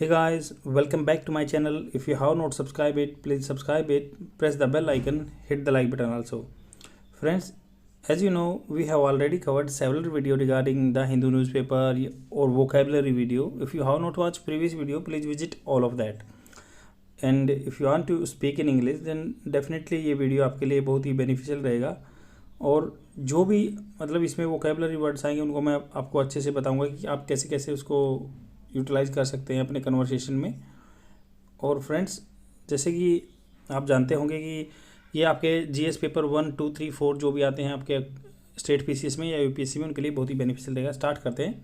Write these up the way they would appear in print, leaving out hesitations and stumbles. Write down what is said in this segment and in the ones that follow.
Hey guys, welcome back to my channel. If you have not subscribed it, please subscribe it, press the bell icon, hit the like button also. Friends, as you know, we have already covered several video regarding the Hindu newspaper or vocabulary video. If you have not watched previous video, please visit all of that. And if you want to speak in English, then definitely ये video आपके लिए बहुत ही beneficial रहेगा। और जो भी मतलब इसमें वोकेबलरी वर्ड्स आएंगे उनको मैं आपको अच्छे से बताऊंगा कि आप कैसे कैसे उसको यूटिलाइज कर सकते हैं अपने कन्वर्सेशन में। और फ्रेंड्स, जैसे कि आप जानते होंगे कि ये आपके जीएस पेपर 1, 2, 3, 4 जो भी आते हैं आपके स्टेट पीसीएस में या यूपीएससी में, उनके लिए बहुत ही बेनिफिशियल रहेगा। स्टार्ट करते हैं।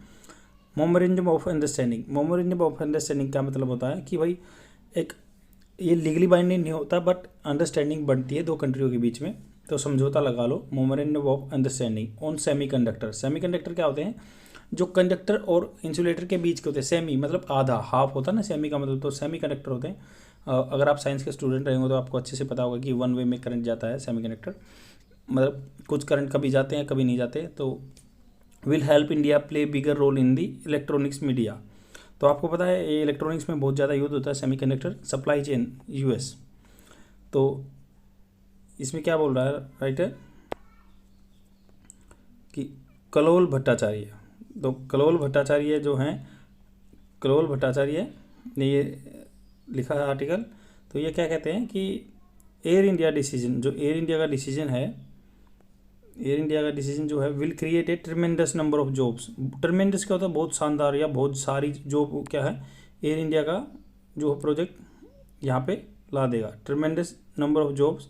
Memorandum of understanding. Memorandum of understanding क्या मतलब होता है कि भाई एक ये लीगली बाइंडिंग नहीं होता, बट अंडरस्टैंडिंग बनती है दो कंट्रियों के बीच में, तो समझौता लगा लो। Memorandum of understanding on semiconductor. Semiconductor क्या होते हैं? जो कंडक्टर और इंसुलेटर के बीच के होते हैं। सेमी मतलब आधा, हाफ होता है ना सेमी का मतलब, तो सेमी कंडक्टर होते हैं। अगर आप साइंस के स्टूडेंट रहेंगे तो आपको अच्छे से पता होगा कि वन वे में करंट जाता है सेमी कंडक्टर, मतलब कुछ करंट कभी जाते हैं कभी नहीं जाते। तो will help India play bigger role in the electronics media. तो आपको पता है ये इलेक्ट्रॉनिक्स में बहुत ज़्यादा यूज होता है सेमीकंडक्टर सप्लाई चेन यूएस। तो इसमें क्या बोल रहा है राइटर कि कलोल भट्टाचार्य। तो कलोल भट्टाचार्य जो हैं, कलोल भट्टाचार्य ने ये लिखा है आर्टिकल। तो ये क्या कहते हैं कि एयर इंडिया डिसीजन, जो एयर इंडिया का डिसीजन है, एयर इंडिया का डिसीजन जो है will create a tremendous number of jobs. Tremendous क्या होता है? बहुत शानदार या बहुत सारी जॉब क्या है एयर इंडिया का जो प्रोजेक्ट यहाँ पे ला देगा। Tremendous number of jobs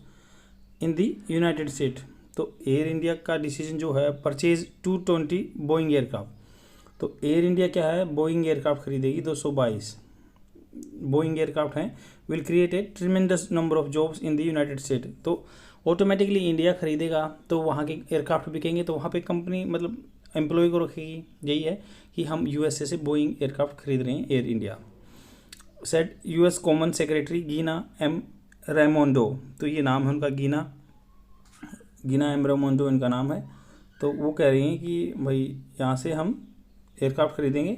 in the United state. तो एयर इंडिया का डिसीजन जो है परचेज 220 बोइंग एयरक्राफ्ट। तो एयर इंडिया क्या है, बोइंग एयरक्राफ्ट खरीदेगी 222 बोइंग एयरक्राफ्ट हैं। Will create a tremendous number of jobs in the United state. तो ऑटोमेटिकली इंडिया खरीदेगा तो वहाँ के एयरक्राफ्ट बिकेंगे, तो वहाँ पे कंपनी मतलब एम्प्लॉय को रखेगी। यही है कि हम यूएसए से बोइंग एयरक्राफ्ट खरीद रहे हैं, Air India. Said US commerce secretary Gina M Raimondo. तो ये नाम है उनका, गीना एम रेमोंडो इनका नाम है। तो वो कह रही हैं कि भाई यहाँ से हम एयरक्राफ्ट खरीदेंगे।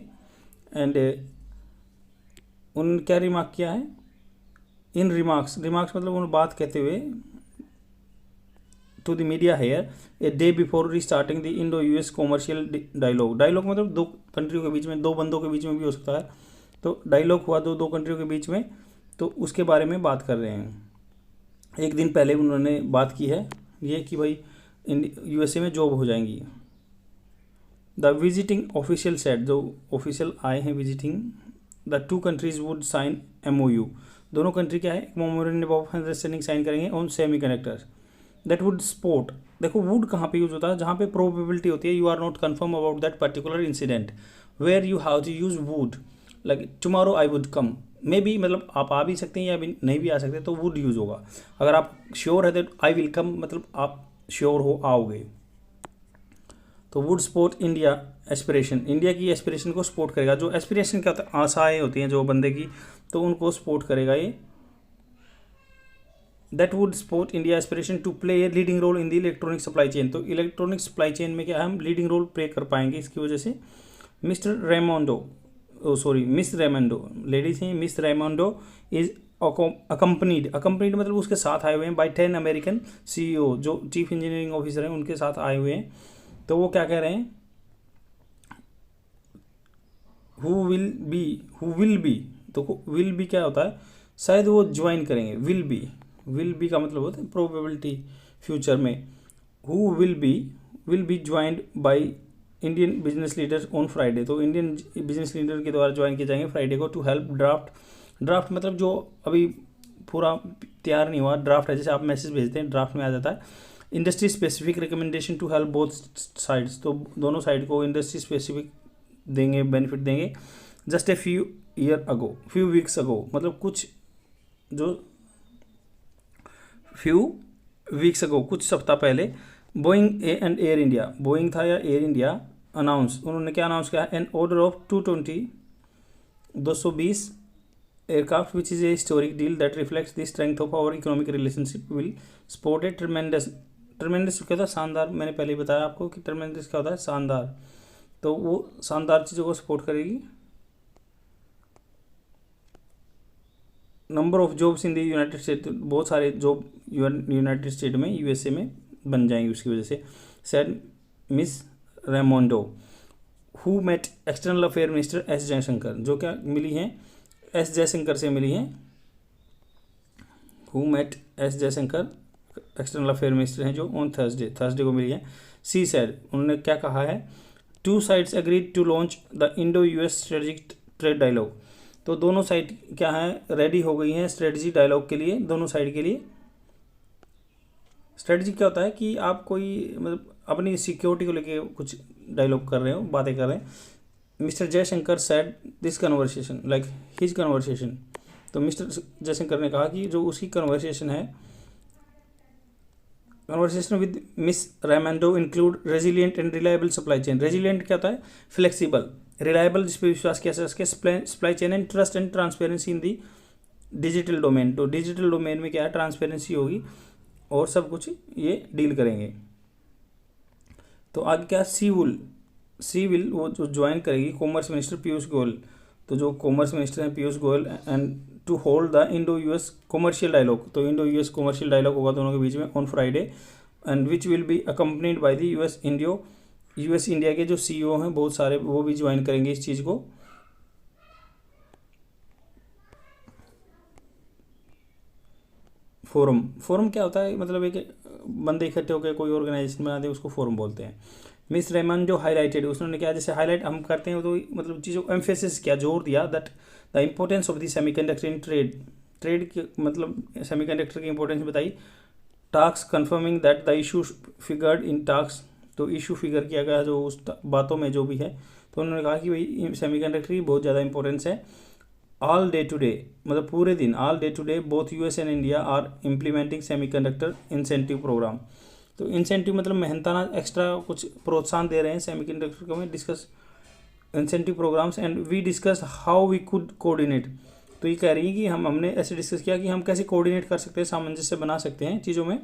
एंड उन क्या रिमार्क किया है? इन रिमार्क्स मतलब उन बात कहते हुए to the media here a day before restarting the Indo US commercial dialogue. Dialogue मतलब दो कंट्रियों के बीच में, दो बंदों के बीच में भी हो सकता है। तो डायलॉग हुआ दो कंट्रियों के बीच में, तो उसके बारे में बात कर रहे हैं। एक दिन पहले उन्होंने बात की है ये कि भाई यूएसए में जॉब हो जाएंगी। द विजिटिंग ऑफिशियल सेट, जो ऑफिशियल आए हैं visiting, the two countries would sign MOU। दोनों कंट्री क्या है, मेमोरेंडम ऑफ अंडरस्टैंडिंग साइन करेंगे on semiconductors that would support. देखो वुड कहाँ पे यूज होता है? जहाँ पे प्रोबेबिलिटी होती है, you are not confirm about that particular incident, where you have to use would. Like tomorrow I would come, maybe मतलब आप आ भी सकते हैं या भी नहीं भी आ सकते, तो वुड यूज होगा। अगर आप श्योर है तो आई विल कम, मतलब आप श्योर हो आओगे। तो would support India aspiration, India की एस्पिरेशन को सपोर्ट करेगा। जो एस्पिरेशन क्या होता है, आशाएं होती हैं जो बंदे की, तो उनको सपोर्ट करेगा ये। That would support India aspiration to play a leading role in the electronic supply chain. तो इलेक्ट्रॉनिक सप्लाई चेन में क्या है, हम लीडिंग रोल प्ले कर पाएंगे इसकी वजह से। मिस्टर रेमोंडो, मिस रेमोंडो, लेडीज हैं, मिस रेमोंडो इज अकम्पनीड मतलब उसके साथ आए हुए हैं बाई 10 अमेरिकन CEO, जो चीफ इंजीनियरिंग ऑफिसर हैं उनके साथ आए हुए हैं। तो वो क्या कह रहे हैं, हु विल बी। तो विल बी क्या होता है, शायद वो ज्वाइन करेंगे। विल बी का मतलब होता है प्रोबेबिलिटी फ्यूचर में। Who will be joined by Indian business leaders on Friday. तो इंडियन बिजनेस लीडर के द्वारा ज्वाइन किए जाएंगे फ्राइडे को, टू हेल्प ड्राफ्ट मतलब जो अभी पूरा तैयार नहीं हुआ, ड्राफ्ट है, जैसे आप मैसेज भेजते हैं ड्राफ्ट में आ जाता है। Industry specific recommendation to help both sides. तो दोनों साइड को इंडस्ट्री स्पेसिफिक देंगे, बेनिफिट देंगे। Just a few weeks ago मतलब कुछ कुछ सप्ताह पहले Boeing and Air India, Boeing था या एयर इंडिया, अनाउंस, उन्होंने क्या अनाउंस किया, an order of 220 aircraft which is a historic deal that reflects the strength of our economic relationship will support a tremendous क्या होता है, शानदार। मैंने पहले ही बताया आपको कि ट्रिमेंडस क्या होता है, शानदार। तो वो शानदार चीज़ों को सपोर्ट करेगी। Number of jobs in the United State, बहुत सारे जॉब यूनाइटेड स्टेट में, यूएसए में बन जाएंगे उसकी वजह से, said Miss Raimondo, who met external affair minister S Jaishankar, जो क्या मिली हैं, एस जयशंकर से मिली हैं, who met S Jaishankar external affair minister हैं जो ऑन थर्सडे को मिली है। सी सेड, उन्होंने क्या कहा है, two sides agreed to launch the Indo US strategic trade dialogue, तो दोनों साइड क्या है, रेडी हो गई हैं स्ट्रेटजी डायलॉग के लिए, दोनों साइड के लिए। स्ट्रेटजी क्या होता है कि आप कोई मतलब अपनी सिक्योरिटी को लेके कुछ डायलॉग कर रहे हो, बातें कर रहे हैं। Mister Jaishankar said this conversation like his conversation, तो मिस्टर जयशंकर ने कहा कि जो उसकी कन्वर्सेशन है, conversation with Miss Raimondo include resilient and reliable supply chain. Resilient क्या होता है, फ्लेक्सिबल, रिलायबल जिस पर विश्वास किया जा सके, supply chain and trust and transparency in the digital domain, तो डिजिटल डोमेन में क्या है, ट्रांसपेरेंसी होगी और सब कुछ ये डील करेंगे। तो आगे क्या, सी विल वो जो ज्वाइन करेगी कॉमर्स मिनिस्टर पीयूष गोयल, तो जो कॉमर्स मिनिस्टर हैं Piyush Goyal, and to hold the Indo US commercial dialogue, तो इंडो यूएस कॉमर्शियल डायलॉग होगा दोनों के बीच में on Friday, and which will be accompanied by the US India के जो सीईओ हैं बहुत सारे, वो भी ज्वाइन करेंगे इस चीज़ को। फोरम क्या होता है, मतलब एक बंदे इकट्ठे होकर कोई ऑर्गेनाइजेशन बनाते हैं, उसको फोरम बोलते हैं। मिस रेमन जो हाईलाइटेड, उसने क्या, जैसे हाईलाइट हम करते हैं तो मतलब चीज़ों को एम्फेसिस किया, जोर दिया, that the importance of the semiconductor in trade के मतलब सेमीकंडक्टर की इंपॉर्टेंस बताई। Task confirming that the issue figured in task, तो इशू फिगर किया गया जो उस बातों में जो भी है, तो उन्होंने कहा कि भाई सेमीकंडक्टर की बहुत ज़्यादा इंपॉर्टेंस है। ऑल डे टू डे, मतलब पूरे दिन, all day to day both US and India are implementing semiconductor incentive program, तो इंसेंटिव मतलब मेहनताना एक्स्ट्रा कुछ प्रोत्साहन दे रहे हैं सेमीकंडक्टर को में, discuss incentive programs and we discuss how we could coordinate, तो ये कह रही है कि हमने ऐसे डिस्कस किया कि हम कैसे कोऑर्डिनेट कर सकते हैं, सामंजस्य बना सकते हैं चीज़ों में,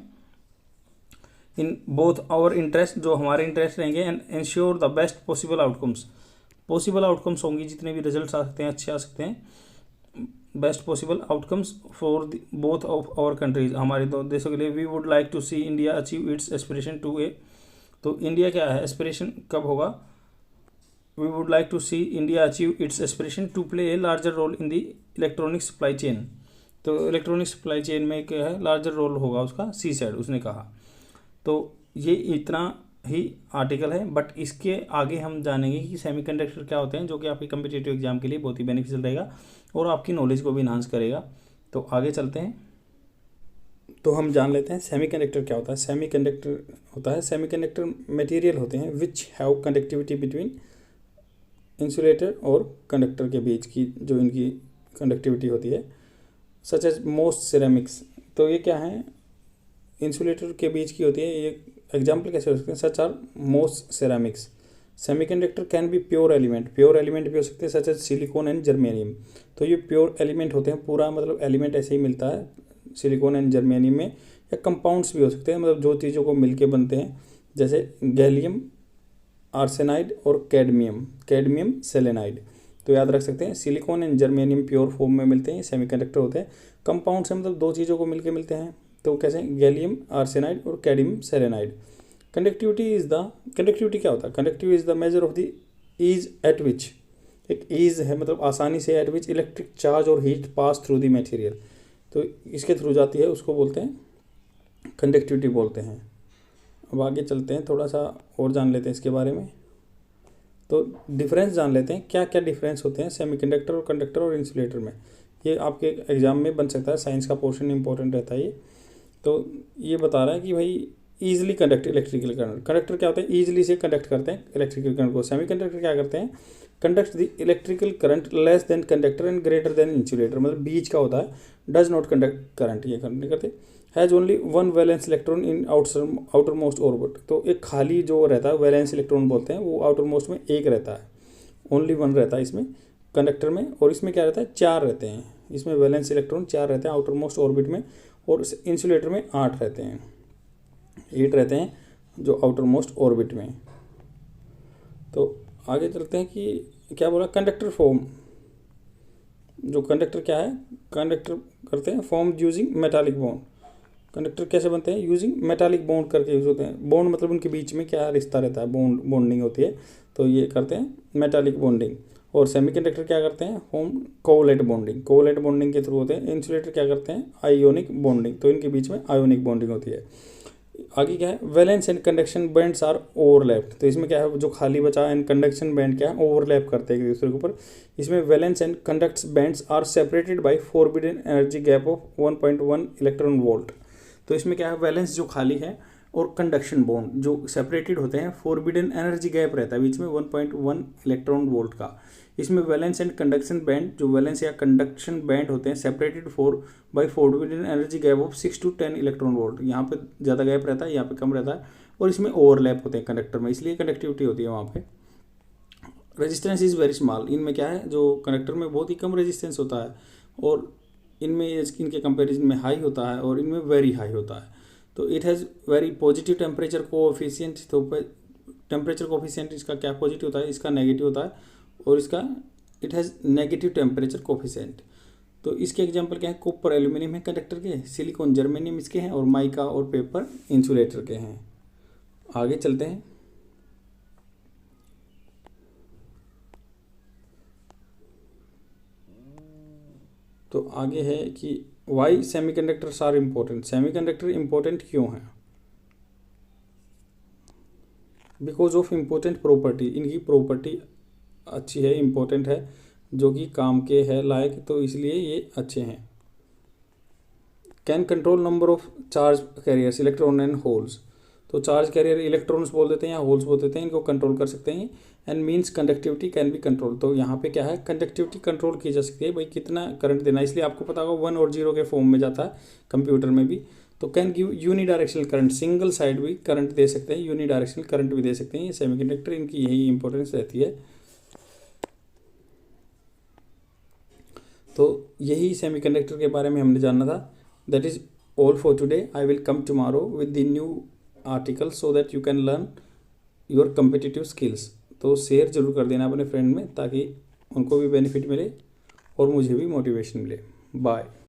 इन बोथ आवर इंटरेस्ट, जो हमारे इंटरेस्ट रहेंगे, and ensure the best possible outcomes होंगी, जितने भी रिजल्ट आ सकते हैं अच्छे आ सकते हैं, best possible outcomes for both of our countries, हमारे दो देशों के लिए। We would like to see India achieve its aspiration to a, तो इंडिया क्या है, एस्पिरेशन कब होगा, we would like to see India achieve its aspiration to play a larger role in the electronic supply chain, तो electronic supply chain में क्या है, larger role होगा उसका, सी सेड उसने कहा। तो ये इतना ही आर्टिकल है, बट इसके आगे हम जानेंगे कि सेमीकंडक्टर क्या होते हैं, जो कि आपके कम्पिटिटिव एग्जाम के लिए बहुत ही बेनिफिशियल रहेगा और आपकी नॉलेज को भी इन्हांस करेगा। तो आगे चलते हैं, तो हम जान लेते हैं सेमीकंडक्टर क्या होता है। सेमीकंडक्टर होता है, सेमीकंडक्टर मटेरियल होते हैं which have conductivity between insulator और कंडक्टर के बीच की जो इनकी कंडक्टिविटी होती है, सच एज मोस्ट सिरेमिक्स, तो ये क्या है, इंसुलेटर के बीच की होती है, ये एग्जाम्पल कैसे हो सकते हैं, such are most ceramics. Semiconductor can be pure element भी हो सकते हैं, such as silicon and germanium, तो ये प्योर एलिमेंट होते हैं, पूरा मतलब एलिमेंट ऐसे ही मिलता है सिलिकॉन एंड जर्मेनियम में, या कंपाउंड्स भी हो सकते हैं, मतलब जो चीज़ों को मिलके बनते हैं, जैसे गैलियम आर्सेनाइड और कैडमियम सेलेनाइड, तो याद रख सकते हैं silicon and germanium pure form में मिलते हैं, सेमीकंडक्टर होते हैं। कंपाउंड से मतलब दो चीज़ों को मिलके मिलते हैं, तो कैसे, गैलियम आर्सेनाइड और कैडमियम सेलेनाइड। कंडक्टिविटी क्या होता है, conductivity is the measure of the ease at which, एक ईज है मतलब आसानी से, एट विच इलेक्ट्रिक चार्ज और heat pass through the material, तो इसके थ्रू जाती है, उसको बोलते हैं कंडक्टिविटी बोलते हैं। अब आगे चलते हैं, थोड़ा सा और जान लेते हैं इसके बारे में, तो डिफरेंस जान लेते हैं, क्या क्या डिफरेंस होते हैं सेमीकंडक्टर और कंडक्टर और इंसुलेटर में। ये आपके एग्जाम में बन सकता है, साइंस का पोर्शन इंपॉर्टेंट रहता है ये। तो ये बता रहा है कि भाई easily conduct electrical current, conductor क्या होता है, ईजिली से कंडक्ट करते हैं इलेक्ट्रिकल करंट को, सेमीकंडक्टर क्या करते हैं, conduct the electrical current less than conductor and greater than insulator, मतलब बीच का होता है, डज नॉट कंडक्ट करंट, ये करंट नहीं करते। Has only one valence electron in outer most orbit, तो एक खाली जो रहता है वैलेंस इलेक्ट्रॉन बोलते हैं, वो आउटर मोस्ट में एक रहता है, ओनली वन रहता है इसमें कंडक्टर में, और इसमें क्या रहता है, चार रहते हैं, इसमें वैलेंस इलेक्ट्रॉन चार रहते हैं आउटर मोस्ट ऑर्बिट में, और इंसुलेटर में 8 रहते हैं, 8 रहते हैं जो आउटर मोस्ट ऑर्बिट में। तो आगे चलते हैं कि क्या बोला, कंडक्टर फॉर्म जो कंडक्टर क्या है, कंडक्टर करते हैं form using metallic bond. Conductor कैसे बनते हैं, यूजिंग मेटालिक बॉन्ड करके यूज होते हैं। बॉन्ड मतलब उनके बीच में क्या रिश्ता रहता है, बॉन्डिंग होती है, तो ये करते हैं मेटालिक बॉन्डिंग। और सेमीकंडक्टर क्या करते हैं, form covalent bonding, covalent bonding के थ्रू होते हैं। इंसुलेटर क्या करते हैं, आयोनिक बॉन्डिंग, तो इनके बीच में आयोनिक बॉन्डिंग होती है। आगे क्या है, valence and conduction bands are overlapped, तो इसमें क्या है, जो खाली बचा एंड कंडक्शन बैंड क्या है, ओवरलैप करते हैं एक दूसरे के ऊपर। इसमें valence and conduct bands are separated by forbidden energy gap of 1.1 electron volt. तो इसमें क्या है, वैलेंस जो खाली है और कंडक्शन बॉन्ड जो सेपरेटेड होते हैं, फोरबिडन एनर्जी गैप रहता है बीच में 1.1 इलेक्ट्रॉन वोल्ट का। इसमें वैलेंस एंड कंडक्शन बैंड, जो वैलेंस या कंडक्शन बैंड होते हैं, separated by forbidden energy gap of 6 to 10 electron volt. यहाँ पे ज़्यादा गैप रहता है, यहाँ पे कम रहता है, और इसमें ओवरलैप होते हैं कंडक्टर में, इसलिए कंडक्टिविटी होती है वहाँ पे। रेजिस्टेंस इज़ वेरी स्मॉल, इनमें क्या है, जो कंडक्टर में बहुत ही कम रेजिस्टेंस होता है, और इनमें इनके कंपेरिजन में हाई होता है, और इनमें वेरी हाई होता है। तो it has very positive temperature coefficient, तो टेम्परेचर कोएफिशिएंट इसका क्या पॉजिटिव होता है, इसका नेगेटिव होता है, और इसका it has negative temperature coefficient. तो इसके एग्जांपल क्या है, कॉपर एल्यूमिनियम है कंडक्टर के, सिलिकॉन जर्मेनियम इसके हैं, और माइका और पेपर इंसुलेटर के हैं। आगे चलते हैं। तो आगे है कि why semiconductors are important, semiconductor important क्यों है, बिकॉज ऑफ इम्पोर्टेंट प्रॉपर्टी, इनकी प्रॉपर्टी अच्छी है, इम्पोर्टेंट है, जो कि काम के है लायक, तो इसलिए ये अच्छे हैं। Can control number of charge carriers electron and holes, तो चार्ज कैरियर इलेक्ट्रॉन्स बोल देते हैं या होल्स बोल देते हैं, इनको कंट्रोल कर सकते हैं। And means conductivity can be control, तो यहाँ पे क्या है, कंडक्टिविटी कंट्रोल की जा सकती है, भाई कितना करंट देना, इसलिए आपको पता होगा 1 और 0 के फॉर्म में जाता है कंप्यूटर में भी। तो can give unidirectional current, single side भी करंट दे सकते हैं, यूनिडायरेक्शनल करंट भी दे सकते हैं। ये सेमीकंडक्टर, इनकी यही इंपॉर्टेंस रहती है। तो यही सेमीकंडक्टर के बारे में हमने जानना था। That is all for today. I will come tomorrow with the new article so that you can learn your competitive skills. तो शेयर जरूर कर देना अपने फ्रेंड में, ताकि उनको भी बेनिफिट मिले और मुझे भी मोटिवेशन मिले। बाय।